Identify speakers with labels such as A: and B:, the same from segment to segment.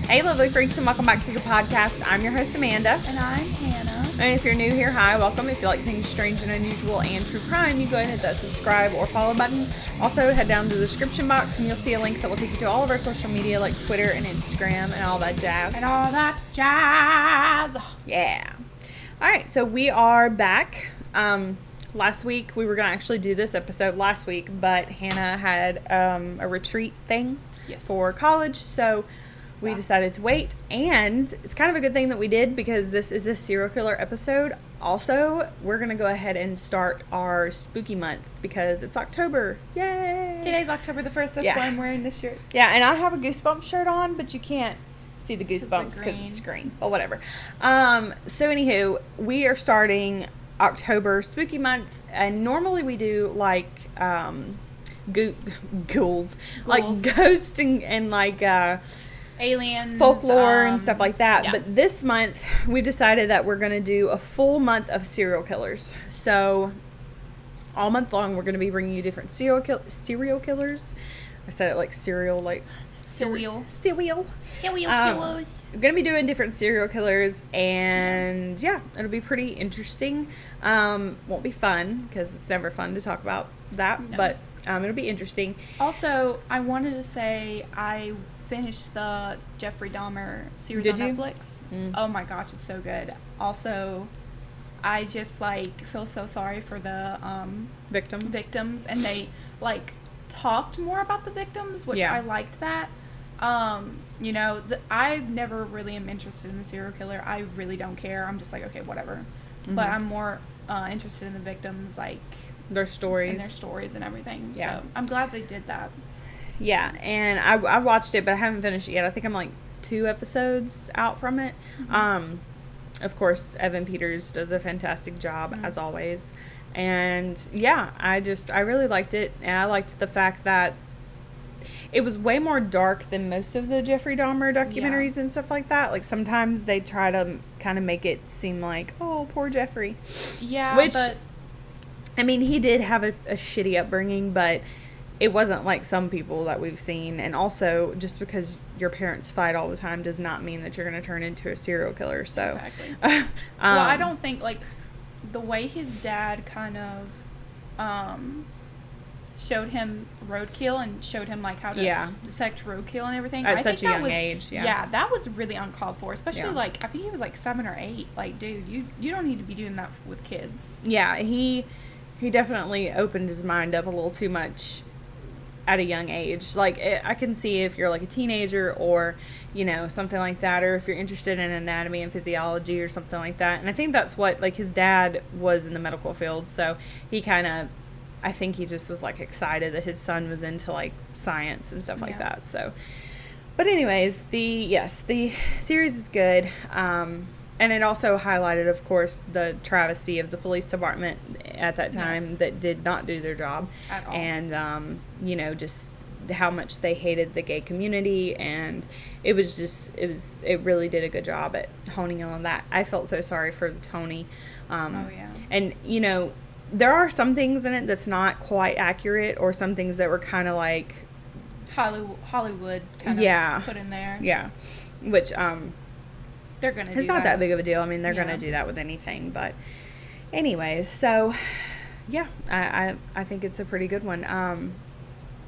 A: Hey, lovely freaks, and welcome back to the podcast. I'm your host, Amanda.
B: And I'm Hannah.
A: And if you're new here, hi, welcome. If you like things strange and unusual and true crime, you go ahead and hit that subscribe or follow button. Also, head down to the description box and you'll see a link that will take you to all of our social media like Twitter and Instagram and all that jazz. Yeah. All right, so we are back. Last week, we were going to actually do this episode last week, but Hannah had a retreat thing for college, so we decided to wait, and it's kind of a good thing that we did because this is a serial killer episode. Also, we're going to go ahead and start our spooky month because it's October. Yay!
B: Today's October the 1st. That's why I'm wearing this shirt.
A: Yeah, and I have a Goosebumps shirt on, but you can't see the Goosebumps because it's green. But whatever. So anywho, we are starting October spooky month, and normally we do like ghouls, like ghosts and like
B: aliens,
A: folklore and stuff like that. Yeah. But this month we decided that we're going to do a full month of serial killers. So all month long we're going to be bringing you different serial killers. I said it like cereal, like
B: serial
A: killers. We're going to be doing different serial killers, and yeah, it'll be pretty interesting. Won't be fun because it's never fun to talk about that, but it'll be interesting.
B: Also, I wanted to say I finished the Jeffrey Dahmer series on Netflix. Oh my gosh, it's so good. Also, I just feel so sorry for the victims, and they talked more about the victims, which I liked that. You know, I never really am interested in the serial killer. I really don't care. I'm just like, okay, whatever. But I'm more interested in the victims,
A: their stories
B: and everything.
A: Yeah.
B: So I'm glad they did that.
A: Yeah, and I watched it, but I haven't finished it yet. I think I'm 2 episodes out from it. Of course, Evan Peters does a fantastic job as always. And yeah, I really liked it. And I liked the fact that it was way more dark than most of the Jeffrey Dahmer documentaries and stuff like that. Like, sometimes they try to kind of make it seem like, oh, poor Jeffrey.
B: Yeah,
A: which, I mean, he did have a shitty upbringing, but it wasn't like some people that we've seen. And also, just because your parents fight all the time does not mean that you're going to turn into a serial killer. So,
B: exactly. Well, I don't think, the way his dad kind of showed him roadkill and showed him how to dissect roadkill and everything
A: at such a young age.
B: Yeah, that was really uncalled for, especially I think he was 7 or 8. Dude, you don't need to be doing that with kids.
A: Yeah, he definitely opened his mind up a little too much at a young age. I can see if you're a teenager or something like that, or if you're interested in anatomy and physiology or something like that. And I think that's what his dad was in the medical field, so he kind of, I think he just was excited that his son was into science and stuff like that. So, but anyways, the series is good. And it also highlighted, of course, the travesty of the police department at that time that did not do their job
B: at all.
A: And just how much they hated the gay community, and it really did a good job at honing in on that. I felt so sorry for Tony. And there are some things in it that's not quite accurate, or some things that were kind of
B: Hollywood kind of put in there.
A: Yeah. Which,
B: they're going to do
A: it's not that big of a deal. I mean, they're going to do that with anything. But anyways, so, yeah, I think it's a pretty good one.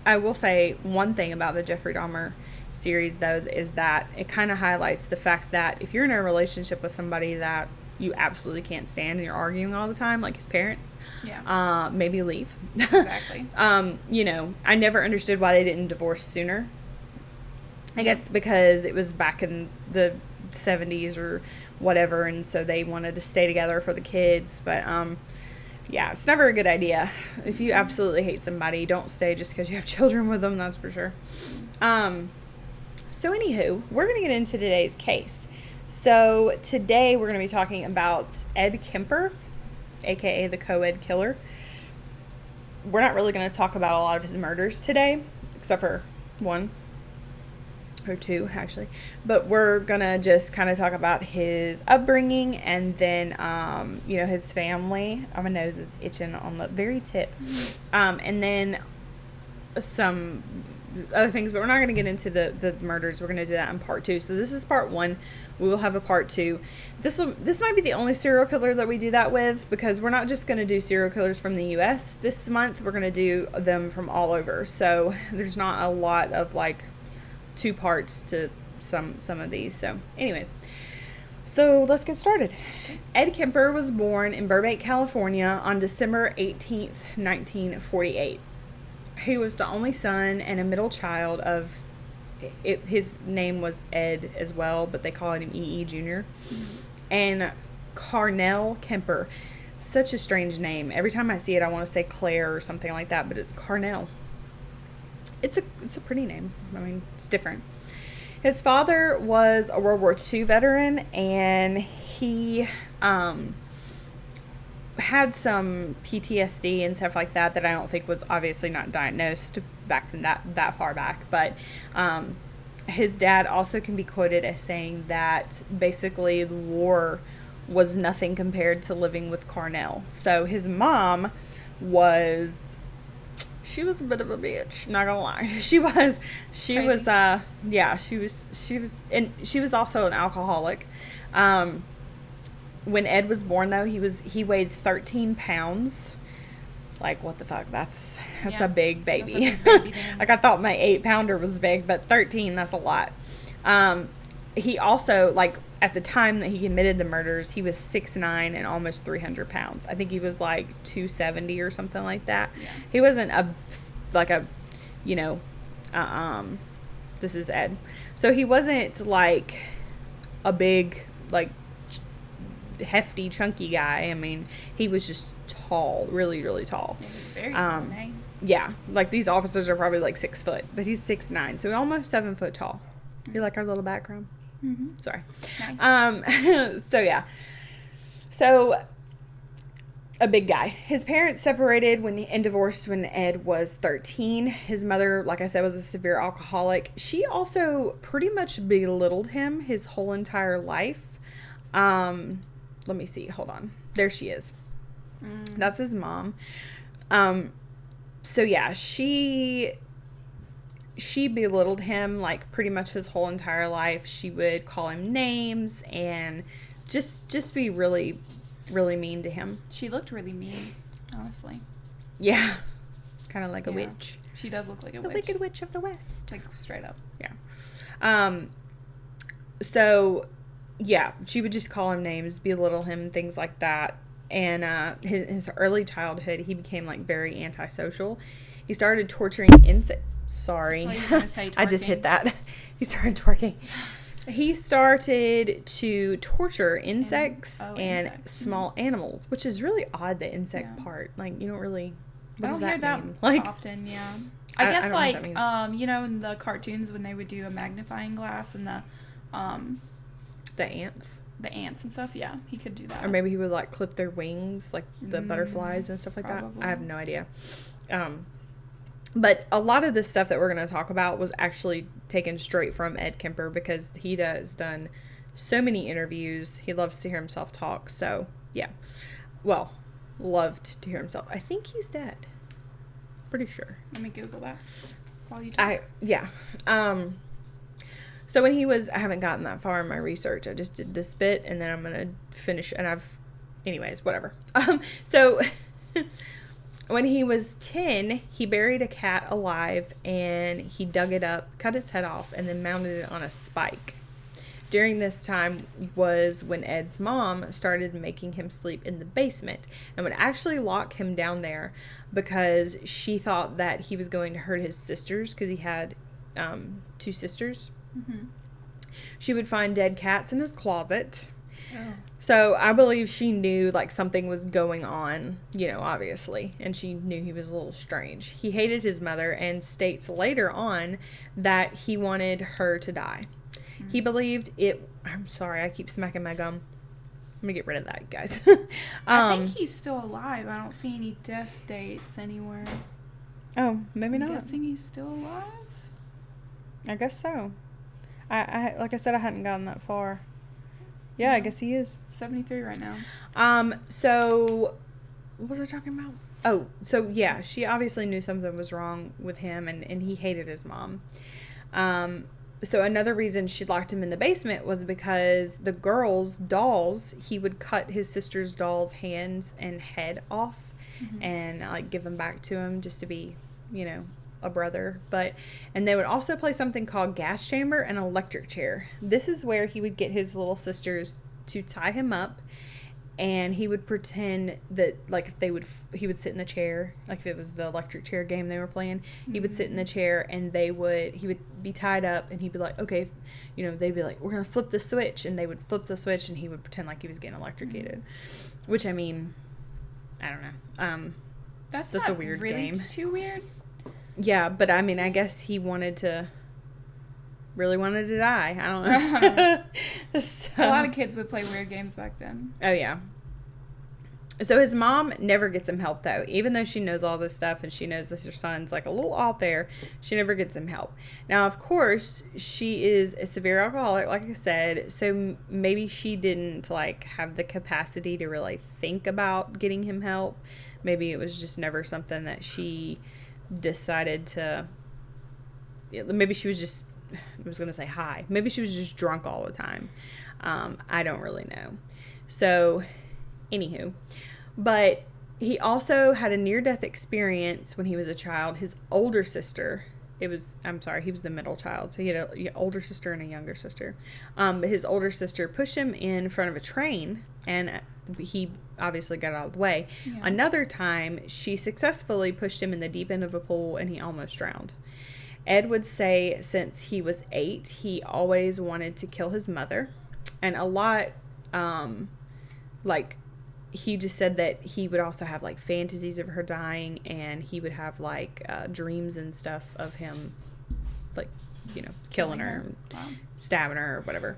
A: I will say one thing about the Jeffrey Dahmer series, though, is that it kind of highlights the fact that if you're in a relationship with somebody that you absolutely can't stand and you're arguing all the time, like his parents, maybe leave.
B: Exactly.
A: I never understood why they didn't divorce sooner. I guess because it was back in the 70s or whatever, and so they wanted to stay together for the kids. But it's never a good idea. If you absolutely hate somebody, don't stay just because you have children with them, that's for sure. So anywho, we're going to get into today's case. So today we're going to be talking about Ed Kemper, aka the co-ed killer. We're not really going to talk about a lot of his murders today, except for one or two, actually. But we're going to just kind of talk about his upbringing, and then, his family. Oh, my nose is itching on the very tip. And then some other things, but we're not going to get into the murders. We're going to do that in part 2. So this is part 1. We will have a part 2. This might be the only serial killer that we do that with, because we're not just going to do serial killers from the U.S. this month. We're going to do them from all over. So there's not a lot of like 2 parts to some of these. So anyways, so let's get started. Ed Kemper was born in Burbank, California on December 18th, 1948. He was the only son and a middle child of, his name was Ed as well, but they called him E.E. Jr. And Carnell Kemper. Such a strange name. Every time I see it, I want to say Claire or something like that, but it's Carnell. It's a pretty name. I mean, it's different. His father was a World War II veteran, and he had some PTSD and stuff like that I don't think was obviously not diagnosed back then, that far back. But his dad also can be quoted as saying that basically the war was nothing compared to living with Carnell. So his mom was... she was a bit of a bitch, not gonna lie. She was and she was also an alcoholic. When Ed was born, though, he weighed 13 pounds. Like, what the fuck? That's a big baby.
B: That's a big baby
A: Like, I thought my 8-pounder was big, but 13, that's a lot. He also, like, at the time that he committed the murders, he was 6'9" and almost 300 pounds. I think he was like 270 or something like that.
B: Yeah.
A: He wasn't this is Ed. So he wasn't like a big, like, hefty, chunky guy. I mean, he was just tall, really, really tall.
B: Very tall, eh?
A: Yeah, like these officers are probably like 6 foot, but he's 6'9", so almost 7 foot tall. You like our little background?
B: Mm-hmm.
A: Sorry.
B: Nice.
A: So a big guy. His parents separated and divorced when Ed was 13. His mother, like I said, was a severe alcoholic. She also pretty much belittled him his whole entire life. Let me see. Hold on. There she is. That's his mom. So yeah, she belittled him like pretty much his whole entire life. She would call him names and just be really, really mean to him.
B: She looked really mean, honestly.
A: Yeah. Kind of like a witch.
B: She does look like a
A: the
B: witch.
A: The Wicked Witch of the West.
B: Like, straight up.
A: Yeah. So, yeah, she would just call him names, belittle him, things like that. And his early childhood, he became, like, very antisocial. He started torturing insects. Sorry.
B: Oh, you were gonna say
A: I just
B: twerking.
A: hit that. He started twerking. He started to torture insects and small animals, which is really odd, the insect part. Like, you don't really... What does that mean?
B: Like, often, yeah. I guess,
A: don't know
B: like,
A: what that means.
B: you know, in the cartoons when they would do a magnifying glass and the
A: ants.
B: The ants and stuff, yeah, he could do that.
A: Or maybe he would, like, clip their wings, like the butterflies and stuff like
B: probably.
A: that. I have no idea. But a lot of this stuff that we're going to talk about was actually taken straight from Ed Kemper, because he has done so many interviews. He loves to hear himself talk. So, yeah. Well, loved to hear himself. I think he's dead. Pretty sure.
B: Let me Google that while you talk.
A: So when he was, I haven't gotten that far in my research. I just did this bit, and then I'm going to finish, and anyways, whatever. So when he was 10, he buried a cat alive, and he dug it up, cut its head off, and then mounted it on a spike. During this time was when Ed's mom started making him sleep in the basement and would actually lock him down there because she thought that he was going to hurt his sisters, because he had 2 sisters.
B: Mm-hmm.
A: She would find dead cats in his closet.
B: Oh.
A: So I believe she knew, like, something was going on, obviously, and she knew he was a little strange. He hated his mother and states later on that he wanted her to die. Mm-hmm. He believed it... I'm sorry, I keep smacking my gum. Let me get rid of that, guys.
B: I think he's still alive. I don't see any death dates anywhere.
A: Oh, maybe not.
B: I'm guessing he's still alive?
A: I guess so. I like I said, I hadn't gotten that far. Yeah, I guess he is.
B: 73 right now.
A: So, what was I talking about? Oh, so yeah, she obviously knew something was wrong with him, and he hated his mom. So another reason she locked him in the basement was because the girls' dolls, he would cut his sister's dolls' hands and head off and like give them back to him just to be, a brother. And they would also play something called gas chamber and electric chair. This is where he would get his little sisters to tie him up, and he would pretend that, like, he would sit in the chair, like if it was the electric chair game they were playing, he would sit in the chair, and he would be tied up, and he'd be like, okay, they'd be like, we're gonna flip the switch, and they would flip the switch, and he would pretend like he was getting electrocuted, which, I mean, I don't know.
B: That's
A: a weird
B: really
A: game.
B: Too weird.
A: Yeah, but I mean, I guess he really wanted to die. I don't know. So,
B: a lot of kids would play weird games back then.
A: Oh, yeah. So his mom never gets him help, though. Even though she knows all this stuff and she knows that her son's like a little out there, she never gets him help. Now, of course, she is a severe alcoholic, like I said, so maybe she didn't like have the capacity to really think about getting him help. Maybe it was just never something that she decided to. Maybe she was just, I was going to say high. Maybe she was just drunk all the time. I don't really know. So, anywho. But he also had a near-death experience when he was a child. His older sister, he was the middle child. So he had an older sister and a younger sister. But his older sister pushed him in front of a train, and he obviously got out of the way. Yeah. Another time, she successfully pushed him in the deep end of a pool, and he almost drowned. Ed would say since he was 8, he always wanted to kill his mother. And a lot, he just said that he would also have, like, fantasies of her dying, and he would have, like, dreams and stuff of him, like, killing her, wow, stabbing her, or whatever.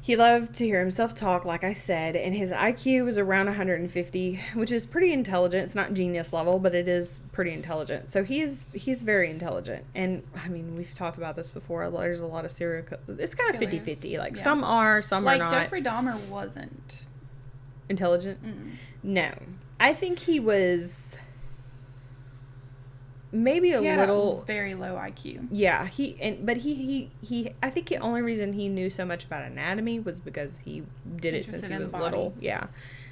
A: He loved to hear himself talk, like I said, and his IQ was around 150, which is pretty intelligent. It's not genius level, but it is pretty intelligent. So he's very intelligent. And, I mean, we've talked about this before. There's a lot of serial killers. It's kind of 50-50. Like, yeah. Some are, some are not.
B: Like, Jeffrey Dahmer wasn't
A: intelligent? No. I think he was maybe a little
B: very low IQ.
A: Yeah, but he I think the only reason he knew so much about anatomy was because he did it since he was little. Yeah.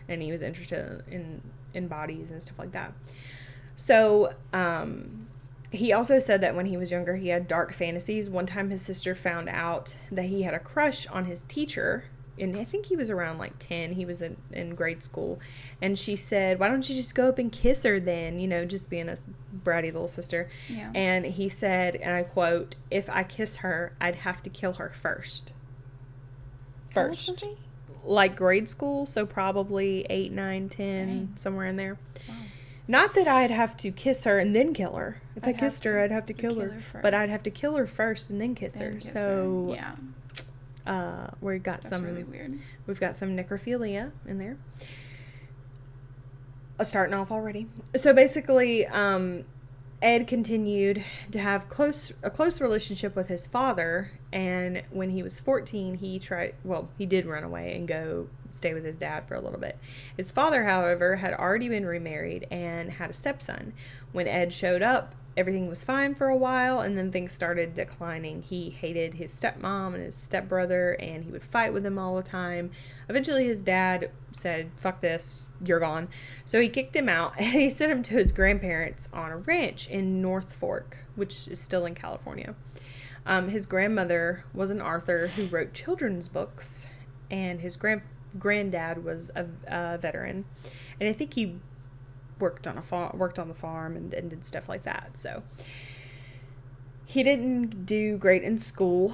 A: And he was interested in bodies and stuff like that. So, he also said that when he was younger, he had dark fantasies. One time his sister found out that he had a crush on his teacher, and I think he was around like 10. He was in grade school. And she said, why don't you just go up and kiss her then? Just being a bratty little sister. Yeah. And he said, and I quote, if I kiss her, I'd have to kill her first.
B: How old was he?
A: Like grade school, so probably 8, 9, 10, dang, somewhere in there. Wow. Not that I'd have to kiss her and then kill her. If I kissed her, I'd have to kill her. But I'd have to kill her first and then kiss her. So, yeah. We've got some really weird. We've got some necrophilia in there. Starting off already. So basically, Ed continued to have a close relationship with his father, and when he was 14, he did run away and go stay with his dad for a little bit. His father, however, had already been remarried and had a stepson. When Ed showed up, everything was fine for a while, and then things started declining. He hated his stepmom and his stepbrother, and he would fight with them all the time. Eventually, his dad said, fuck this, you're gone. So he kicked him out, and he sent him to his grandparents on a ranch in North Fork, which is still in California. His grandmother was an author who wrote children's books, and his granddad was a veteran. And I think he worked on the farm and did stuff like that. So he didn't do great in school,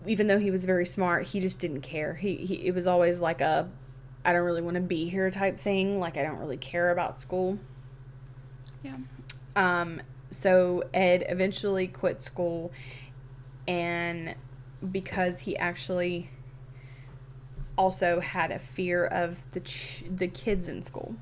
A: even though he was very smart. He just didn't care. It was always like a I don't really want to be here type thing. Like, I don't really care about school. Yeah. So Ed eventually quit school, and because he actually also had a fear of the kids in school.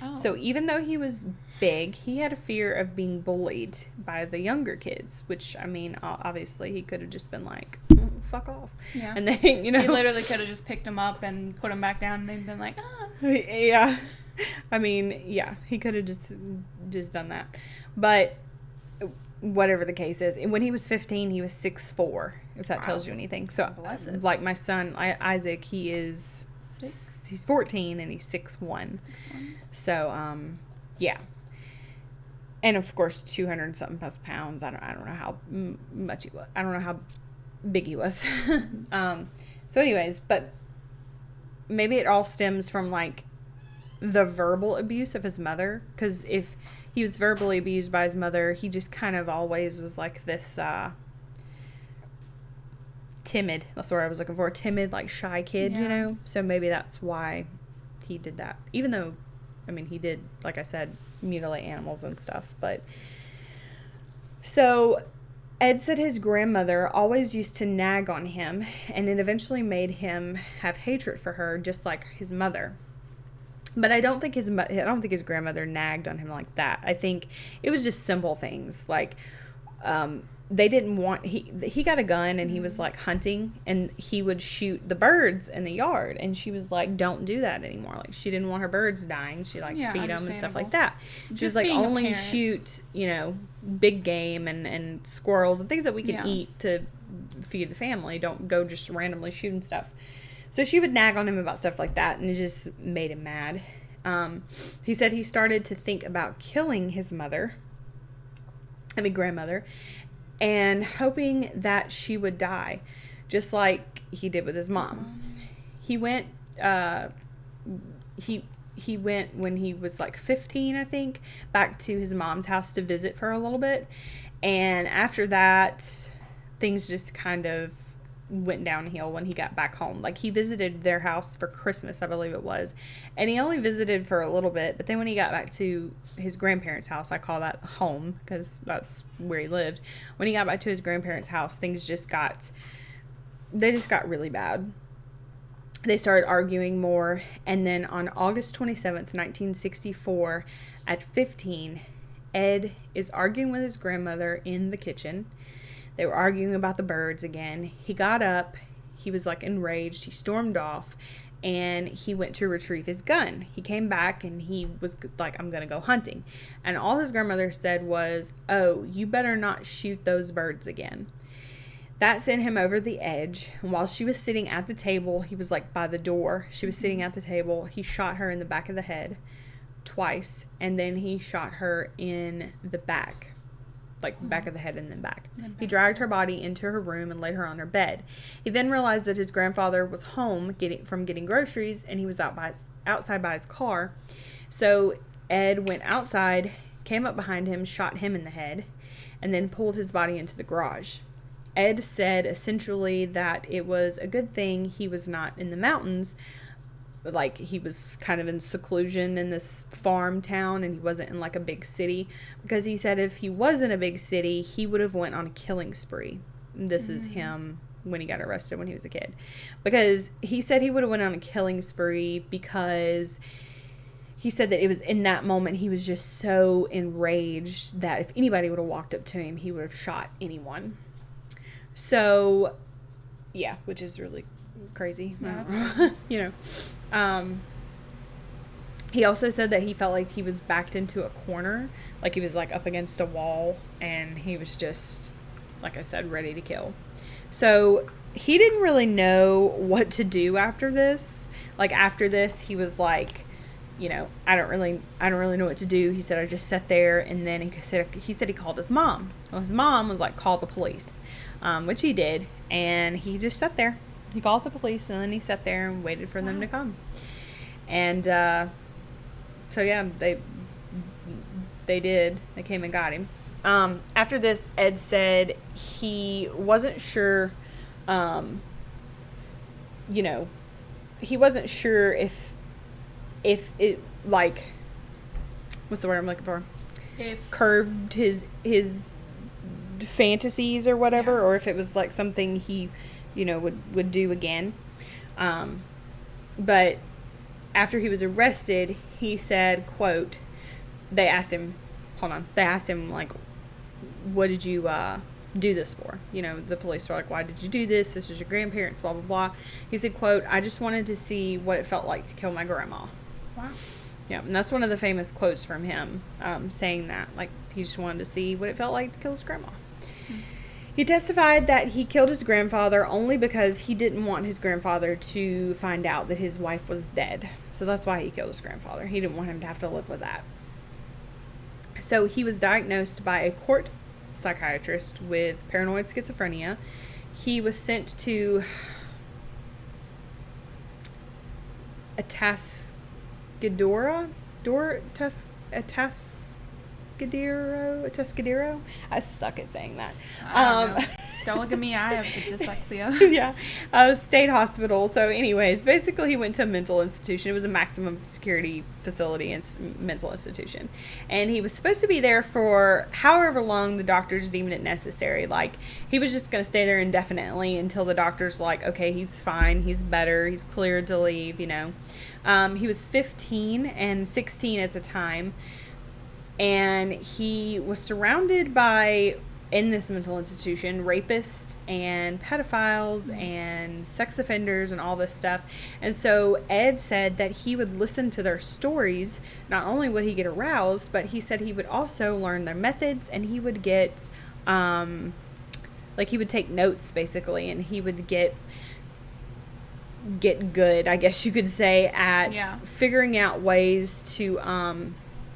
A: Oh. So even though he was big, he had a fear of being bullied by the younger kids, which, I mean, obviously he could have just been like, oh, fuck off. Yeah. And then,
B: He literally could have just picked him up and put him back down, and they'd been like, ah.
A: Yeah. I mean, yeah, he could have just done that. But whatever the case is, when he was 15, he was 6'4", if that tells you anything. So, like my son, Isaac, he's 14 and he's 6'1". So, yeah. And of course, 200 something plus pounds. I don't know how much he was. I don't know how big he was. So anyways, but maybe it all stems from like the verbal abuse of his mother, because if he was verbally abused by his mother, he just kind of always was like this timid, that's the word I was looking for, timid, like shy kid, you know. So maybe that's why he did that, even though, I mean, he did, like I said, mutilate animals and stuff. But so Ed said his grandmother always used to nag on him, and it eventually made him have hatred for her, just like his mother. But I don't think his grandmother nagged on him like that. I think it was just simple things like they didn't want, he got a gun and he was like hunting, and he would shoot the birds in the yard, and she was like, don't do that anymore. Like, she didn't want her birds dying. She like feed them and stuff like that. She was like, only shoot, you know, big game and squirrels and things that we can eat to feed the family. Don't go just randomly shooting stuff. So she would nag on him about stuff like that, and it just made him mad. He said he started to think about killing his grandmother, and hoping that she would die, just like he did with his mom. He went, he went when he was like 15, I think, back to his mom's house to visit for a little bit. And after that, things just kind of went downhill when he got back home. Like, he visited their house for Christmas, I believe it was, and he only visited for a little bit. But then when he got back to his grandparents' house, I call that home because that's where he lived. When he got back to his grandparents' house, things just got really bad. They started arguing more, and then on August 27th, 1964, at 15, Ed is arguing with his grandmother in the kitchen. They were arguing about the birds again. He got up. He was like enraged. He stormed off, and he went to retrieve his gun. He came back and he was like, I'm going to go hunting. And all his grandmother said was, oh, you better not shoot those birds again. That sent him over the edge. And while she was sitting at the table, he was like by the door. She was sitting at the table. He shot her in the back of the head twice, and then he shot her in the back. Like back of the head and then back. He dragged her body into her room and laid her on her bed. He then realized that his grandfather was home getting groceries, and he was outside by his car. So Ed went outside, came up behind him, shot him in the head, and then pulled his body into the garage. Ed said essentially that it was a good thing he was not in the mountains. Like, he was kind of in seclusion in this farm town, and he wasn't in like a big city, because he said if he was in a big city, he would have went on a killing spree. This is him when he got arrested when he was a kid, because he said he would have went on a killing spree because he said that it was in that moment he was just so enraged that if anybody would have walked up to him, he would have shot anyone. So yeah, which is really crazy.
B: Yeah, that's right.
A: You know. He also said that he felt like he was backed into a corner, like he was like up against a wall, and he was just, like I said, ready to kill. So he didn't really know what to do after this. Like, after this, he was like, you know, I don't really know what to do. He said, I just sat there, and then he said he called his mom. Well, his mom was like, call the police, which he did, and he just sat there. He called the police, and then he sat there and waited for them to come. And so yeah, they did. They came and got him. After this, Ed said he wasn't sure. You know, he wasn't sure if it, like, what's the word I'm looking for?
B: If
A: curbed his fantasies or whatever, or if it was like something he, you know, would do again. But after he was arrested, he said, quote, they asked him, like, what did you do this for? You know, the police were like, why did you do this? This is your grandparents, blah, blah, blah. He said, quote, I just wanted to see what it felt like to kill my grandma.
B: Wow.
A: Yeah, and that's one of the famous quotes from him, saying that, like, he just wanted to see what it felt like to kill his grandma. He testified that he killed his grandfather only because he didn't want his grandfather to find out that his wife was dead. So that's why he killed his grandfather. He didn't want him to have to live with that. So he was diagnosed by a court psychiatrist with paranoid schizophrenia. He was sent to Atascadero. I suck at saying that.
B: Don't look at me. I have dyslexia.
A: Yeah. State hospital. So anyways, basically he went to a mental institution. It was a maximum security facility and mental institution. And he was supposed to be there for however long the doctors deemed it necessary. Like, he was just going to stay there indefinitely until the doctors were like, okay, he's fine. He's better. He's cleared to leave, you know. He was 15 and 16 at the time. And he was surrounded by, in this mental institution, rapists and pedophiles and sex offenders and all this stuff. And so Ed said that he would listen to their stories. Not only would he get aroused, but he said he would also learn their methods, and he would get, he would take notes basically, and he would get good, I guess you could say, at figuring out ways to,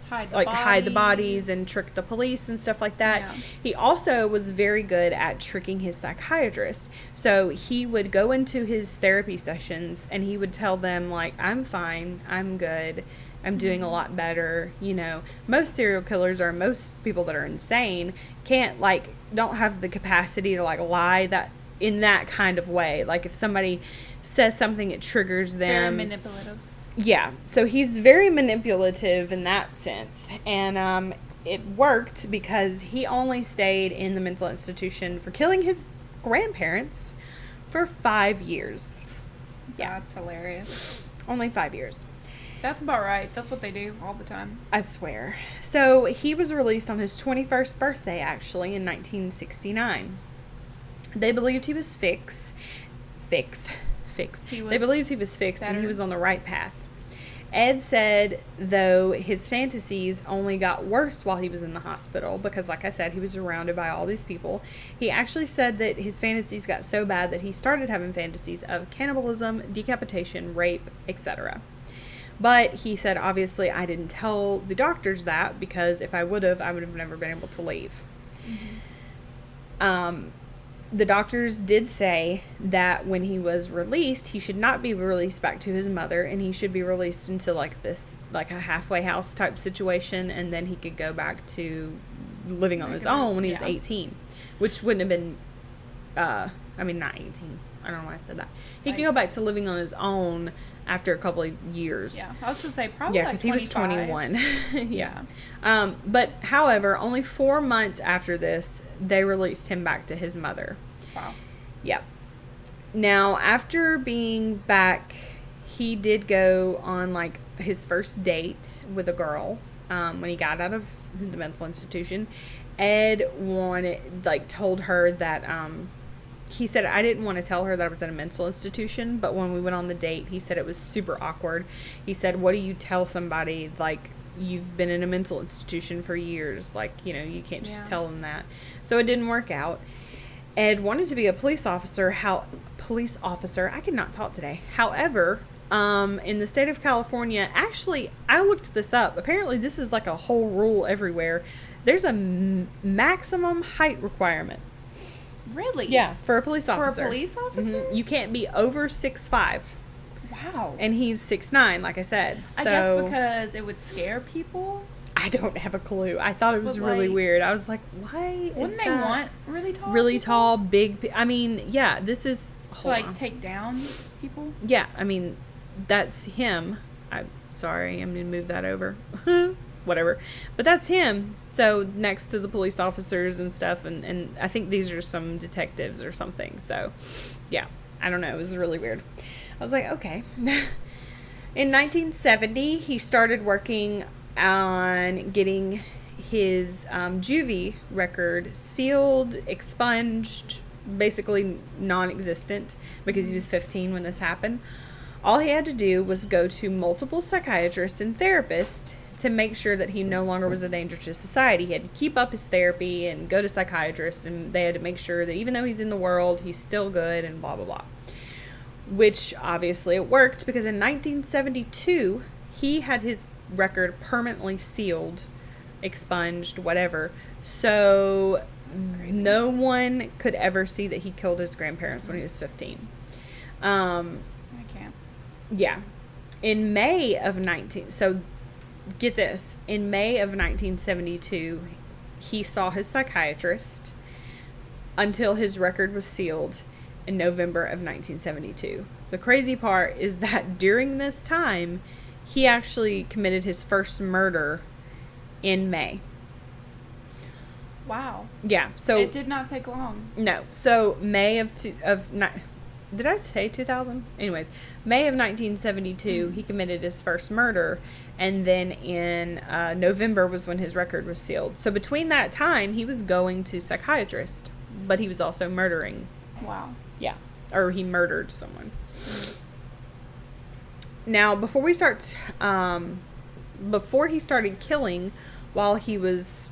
A: hide the bodies and trick the police and stuff like that. Yeah. He also was very good at tricking his psychiatrist. So he would go into his therapy sessions and he would tell them, like, I'm fine, I'm good, I'm doing a lot better. You know, most serial killers, or most people that are insane, can't, like, don't have the capacity to, like, lie that in that kind of way. Like, if somebody says something, it triggers them.
B: Very manipulative.
A: Yeah, so he's very manipulative in that sense, and it worked because he only stayed in the mental institution for killing his grandparents for 5 years.
B: Yeah, that's hilarious.
A: Only 5 years.
B: That's about right. That's what they do all the time.
A: I swear. So he was released on his 21st birthday, actually, in 1969. They believed he was fixed. They believed he was fixed better. And he was on the right path. Ed said, though, his fantasies only got worse while he was in the hospital because, like I said, he was surrounded by all these people. He actually said that his fantasies got so bad that he started having fantasies of cannibalism, decapitation, rape, etc. But he said, obviously, I didn't tell the doctors that because if I would have never been able to leave. Mm-hmm. The doctors did say that when he was released, he should not be released back to his mother, and he should be released into like this, like a halfway house type situation, and then he could go back to living on his own when he was 18, which wouldn't have been, not 18. I don't know why I said that. He could go back to living on his own after a couple of years.
B: Yeah, I was going to say probably
A: because
B: like
A: he was 21. Yeah. But, however, only 4 months after this, they released him back to his mother.
B: Wow.
A: Yep. Now, after being back, he did go on, like, his first date with a girl when he got out of the mental institution. Ed told her that, he said, I didn't want to tell her that I was in a mental institution, but when we went on the date, he said it was super awkward. He said, what do you tell somebody, like, you've been in a mental institution for years? Like, you know, you can't just tell them that. So it didn't work out. Ed wanted to be a police officer. I cannot talk today. However, in the state of California, actually, I looked this up. Apparently, this is like a whole rule everywhere. There's a maximum height requirement.
B: Really?
A: Yeah, for a police officer.
B: For a police officer?
A: Mm-hmm. You can't be over 6'5".
B: Wow.
A: And he's 6'9", like I said.
B: I guess because it would scare people.
A: I don't have a clue. I thought it was really weird. I was like, why?
B: Wouldn't they want really tall?
A: Really
B: people?
A: tall, big. I mean, yeah. This is
B: take down people.
A: Yeah, I mean, that's him. I'm sorry. I'm gonna move that over. Whatever. But that's him. So next to the police officers and stuff, and I think these are some detectives or something. So, yeah. I don't know. It was really weird. I was like, okay. In 1970, he started working on getting his juvie record sealed, expunged, basically non-existent because he was 15 when this happened. All he had to do was go to multiple psychiatrists and therapists to make sure that he no longer was a danger to society. He had to keep up his therapy and go to psychiatrists, and they had to make sure that even though he's in the world, he's still good and blah, blah, blah. Which obviously it worked, because in 1972, he had his record permanently sealed, expunged, whatever. So no one could ever see that he killed his grandparents when he was 15.
B: I can't.
A: Yeah. In May of get this. In May of 1972, he saw his psychiatrist until his record was sealed in November of 1972. The crazy part is that during this time, he actually committed his first murder in May.
B: Wow.
A: Yeah. So
B: it did not take long.
A: No. So May did I say 2000? Anyways, May of 1972, he committed his first murder, and then in November was when his record was sealed. So between that time, he was going to psychiatrist, but he was also murdering.
B: Wow.
A: Yeah. Or he murdered someone. Now, before he started killing, while he was,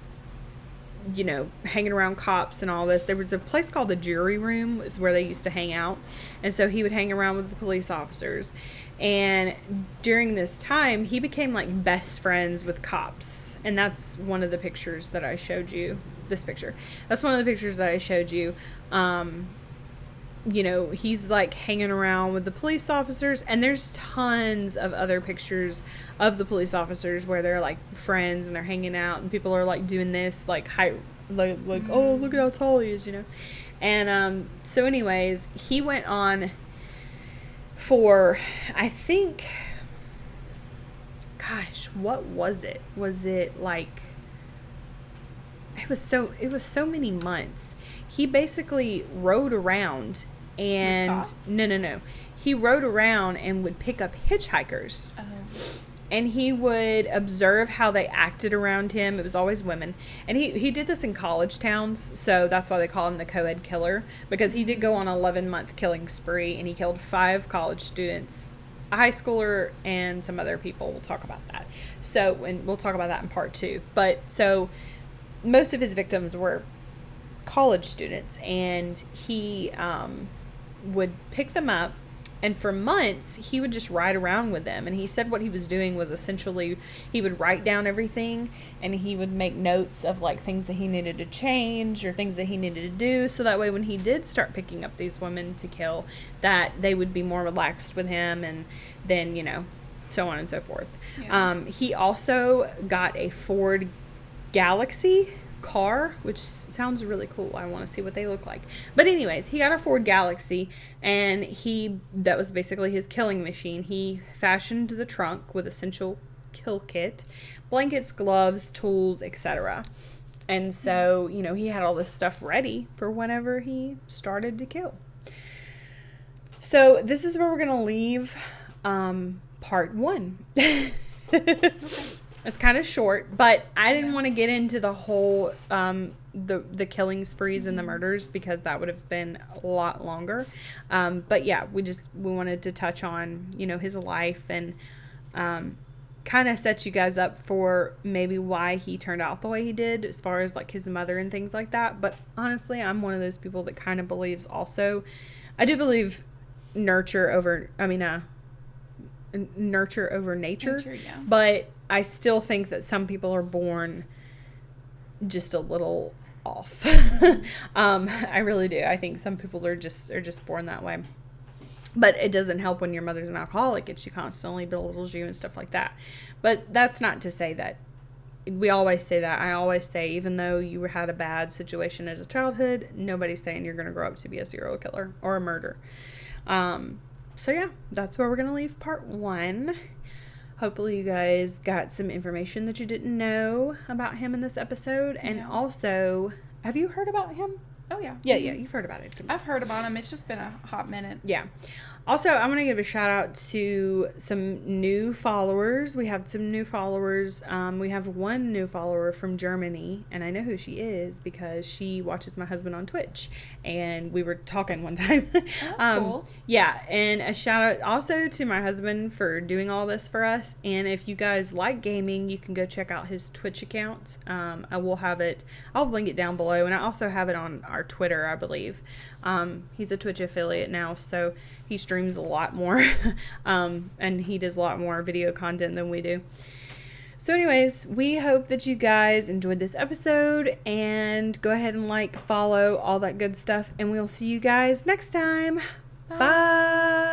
A: hanging around cops and all this, there was a place called the jury room, is where they used to hang out. And so he would hang around with the police officers. And during this time, he became like best friends with cops. And that's one of the pictures that I showed you. This picture. That's one of the pictures that I showed you. He's like hanging around with the police officers, and there's tons of other pictures of the police officers where they're like friends and they're hanging out, and people are like doing this like height, like oh, look at how tall he is, And so anyways, he went on for, I think, gosh, what was it? Was it like, it was so many months. He basically rode around and no. He rode around and would pick up hitchhikers.
B: Oh.
A: And he would observe how they acted around him. It was always women. And he did this in college towns, so that's why they call him the co-ed killer, because he did go on an 11-month killing spree, and he killed 5 college students, a high schooler, and some other people. We'll talk about that. So, and we'll talk about that in part 2. But, so, most of his victims were college students, and he would pick them up, and for months he would just ride around with them. And he said what he was doing was essentially he would write down everything, and he would make notes of like things that he needed to change or things that he needed to do, so that way when he did start picking up these women to kill, that they would be more relaxed with him, and then so on and so forth. Yeah. He also got a Ford Galaxy car, which sounds really cool. I want to see what they look like. But anyways, he got a Ford Galaxy, and that was basically his killing machine. He fashioned the trunk with essential kill kit, blankets, gloves, tools, etc. And so, he had all this stuff ready for whenever he started to kill. So this is where we're going to leave part 1. Okay. It's kind of short, but I didn't want to get into the whole the killing sprees and the murders, because that would have been a lot longer. But yeah, we wanted to touch on his life, and kind of set you guys up for maybe why he turned out the way he did, as far as like his mother and things like that. But honestly, I'm one of those people that kind of believes also, I do believe nurture over nature,
B: yeah.
A: But I still think that some people are born just a little off. I really do. I think some people are just born that way. But it doesn't help when your mother's an alcoholic and she constantly belittles you and stuff like that. But that's not to say that we always say that. I always say, even though you had a bad situation as a childhood, nobody's saying you're going to grow up to be a serial killer or a murderer. So yeah, that's where we're going to leave part 1. Hopefully you guys got some information that you didn't know about him in this episode. And also, have you heard about him?
B: Oh, yeah.
A: Yeah, you've heard about it.
B: I've heard about him. It's just been a hot minute.
A: Yeah. Also, I'm going to give a shout out to some new followers. We have some new followers. We have one new follower from Germany, and I know who she is because she watches my husband on Twitch, and we were talking one time.
B: That's cool.
A: Yeah, and a shout out also to my husband for doing all this for us. And if you guys like gaming, you can go check out his Twitch account. I will have it. I'll link it down below, and I also have it on our Twitter, I believe. He's a Twitch affiliate now, so he streams a lot more, and he does a lot more video content than we do. So anyways, we hope that you guys enjoyed this episode, and go ahead and follow, all that good stuff, and we'll see you guys next time. Bye.